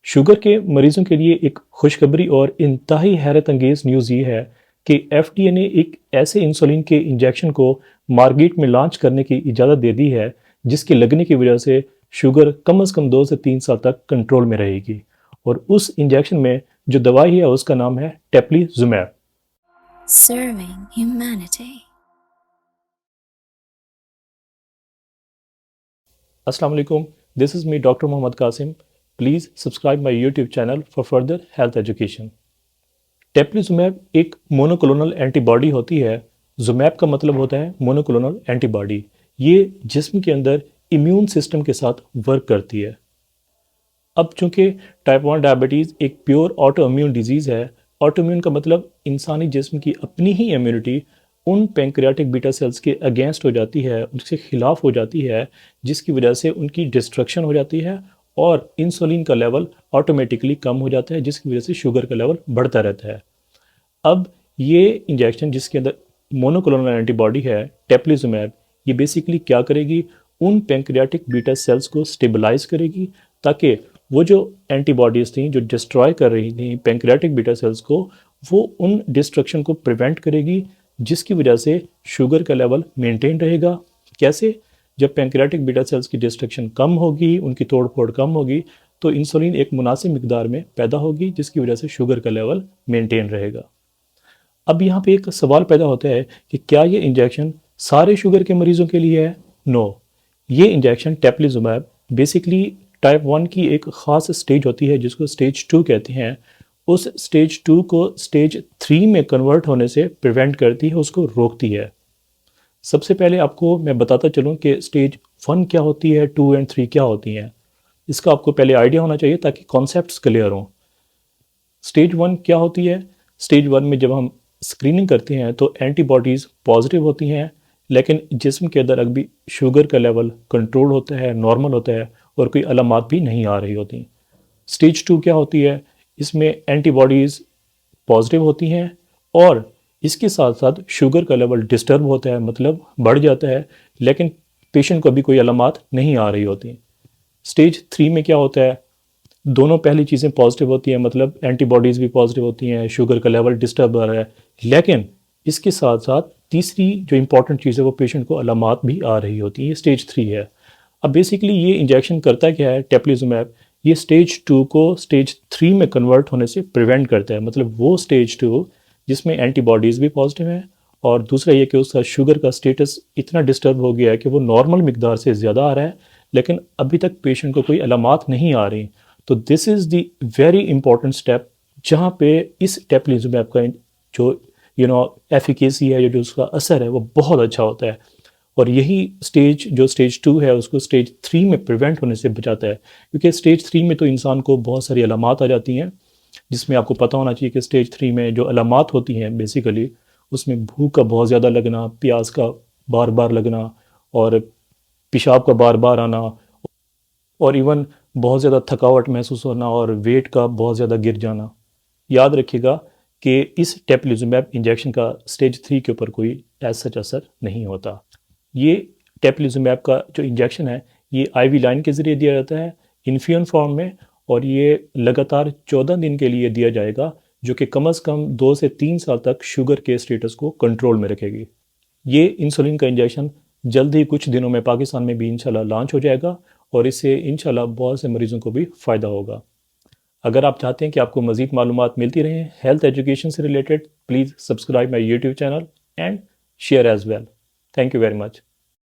Sugar के मरीजों के लिए एक खुशखबरी और इंतहाई हैरत अंगेज न्यूज़ ये है कि एफडीए ने एक ऐसे इंसुलिन के इंजेक्शन को मार्केट में लॉन्च करने की इजाज़त दे दी है जिसके लगने की वजह से शुगर कम से कम 2 से 3 साल तक कंट्रोल में रहेगी। और उस इंजेक्शन में जो दवाई है उसका नाम है टेप्लीजुमैब। Serving humanity. अस्सलाम वालेकुम, this is me doctor Mohammad Qasim. Please subscribe my YouTube channel for further health education. Teplizumab एक मोनोक्लोनल एंटीबॉडी होती है। जुमैब का मतलब होता है मोनोक्लोनल एंटीबॉडी। ये जिस्म के अंदर इम्यून सिस्टम के साथ वर्क करती है। अब चूंकि टाइप 1 डायबिटीज़ एक प्योर ऑटो इम्यून डिजीज़ है। ऑटो इम्यून का मतलब इंसानी जिस्म की अपनी ही इम्यूनिटी उन पैंक्रियाटिक बीटा सेल्स के अगेंस्ट हो जाती है, उनके खिलाफ हो जाती है, जिसकी वजह से उनकी डिस्ट्रक्शन हो जाती है और इंसुलिन का लेवल ऑटोमेटिकली कम हो जाता है, जिसकी वजह से शुगर का लेवल बढ़ता रहता है। अब ये इंजेक्शन जिसके अंदर मोनोक्लोनल एंटीबॉडी है टेप्लीजुमैब, ये बेसिकली क्या करेगी, उन पैंक्रियाटिक बीटा सेल्स को स्टेबलाइज करेगी ताकि वो जो एंटीबॉडीज़ थी जो डिस्ट्रॉय कर रही थी पैंक्रियाटिक बीटा सेल्स को, वो उन डिस्ट्रक्शन को प्रिवेंट करेगी, जिसकी वजह से शुगर का लेवल मेंटेन रहेगा। कैसे? जब पैंक्रियाटिक बीटा सेल्स की डिस्ट्रक्शन कम होगी, उनकी तोड़ फोड़ कम होगी, तो इंसुलिन एक मुनासिब मिकदार में पैदा होगी, जिसकी वजह से शुगर का लेवल मेंटेन रहेगा। अब यहाँ पे एक सवाल पैदा होता है कि क्या ये इंजेक्शन सारे शुगर के मरीजों के लिए है? नो, ये इंजेक्शन टेप्लीजुमैब बेसिकली टाइप 1 की एक ख़ास स्टेज होती है जिसको स्टेज 2 कहते हैं। उस स्टेज 2 को स्टेज 3 में कन्वर्ट होने से प्रिवेंट करती है, उसको रोकती है। सबसे पहले आपको मैं बताता चलूँ कि स्टेज 1 क्या होती है, 2 एंड 3 क्या होती हैं। इसका आपको पहले आइडिया होना चाहिए ताकि कॉन्सेप्ट्स क्लियर हों। स्टेज 1 क्या होती है? स्टेज 1 में जब हम स्क्रीनिंग करते हैं तो एंटीबॉडीज़ पॉजिटिव होती हैं, लेकिन जिस्म के अंदर अभी शुगर का लेवल कंट्रोल होता है, नॉर्मल होता है और कोई अलामात भी नहीं आ रही होती। स्टेज 2 क्या होती है? इसमें एंटीबॉडीज़ पॉजिटिव होती हैं और इसके साथ साथ शुगर का लेवल डिस्टर्ब होता है, मतलब बढ़ जाता है, लेकिन पेशेंट को अभी कोई अलामात नहीं आ रही होती। स्टेज 3 में क्या होता है? दोनों पहली चीज़ें पॉजिटिव होती हैं, मतलब एंटीबॉडीज़ भी पॉजिटिव होती हैं, शुगर का लेवल डिस्टर्ब आ रहा है, लेकिन इसके साथ साथ तीसरी जो इंपॉर्टेंट चीज़ है वो पेशेंट को अलामात भी आ रही होती है। ये स्टेज 3 है। अब बेसिकली ये इंजेक्शन करता क्या है टेप्लीजुमैब? ये स्टेज 2 को स्टेज 3 में कन्वर्ट होने से प्रिवेंट करता है। मतलब वो स्टेज 2 जिसमें एंटीबॉडीज़ भी पॉजिटिव हैं और दूसरा ये कि उसका शुगर का स्टेटस इतना डिस्टर्ब हो गया है कि वो नॉर्मल मिकदार से ज़्यादा आ रहा है, लेकिन अभी तक पेशेंट को कोई अलामात नहीं आ रही। तो this is the very important step जहाँ पे इस टेप्लीजुमैब का जो एफिकेसी है, जो उसका असर है वो बहुत अच्छा होता है। और यही स्टेज जो स्टेज 2 है उसको स्टेज 3 में प्रिवेंट होने से बचाता है, क्योंकि स्टेज 3 में तो इंसान को बहुत सारी अलामात आ जाती हैं, जिसमें आपको पता होना चाहिए कि स्टेज 3 में जो अलामात होती हैं बेसिकली उसमें भूख का बहुत ज़्यादा लगना, प्यास का बार बार लगना और पेशाब का बार बार आना और इवन बहुत ज़्यादा थकावट महसूस होना और वेट का बहुत ज़्यादा गिर जाना। याद रखिएगा कि इस टेप्लीजुमैब इंजेक्शन का स्टेज 3 के ऊपर कोई ऐसा सच असर नहीं होता। ये टेप्लीजुमैब का जो इंजेक्शन है ये आईवी लाइन के ज़रिए दिया जाता है इन्फ्यूजन फॉर्म में, और ये लगातार 14 दिन के लिए दिया जाएगा, जो कि कम से कम 2 से 3 साल तक शुगर के स्टेटस को कंट्रोल में रखेगी। ये इंसुलिन का इंजेक्शन जल्द ही कुछ दिनों में पाकिस्तान में भी इंशाल्लाह लॉन्च हो जाएगा और इससे इंशाल्लाह बहुत से मरीज़ों को भी फ़ायदा होगा। अगर आप चाहते हैं कि आपको मज़ीद मालूमात मिलती रहें हेल्थ एजुकेशन से related, please subscribe my YouTube channel and share as well. Thank you very much.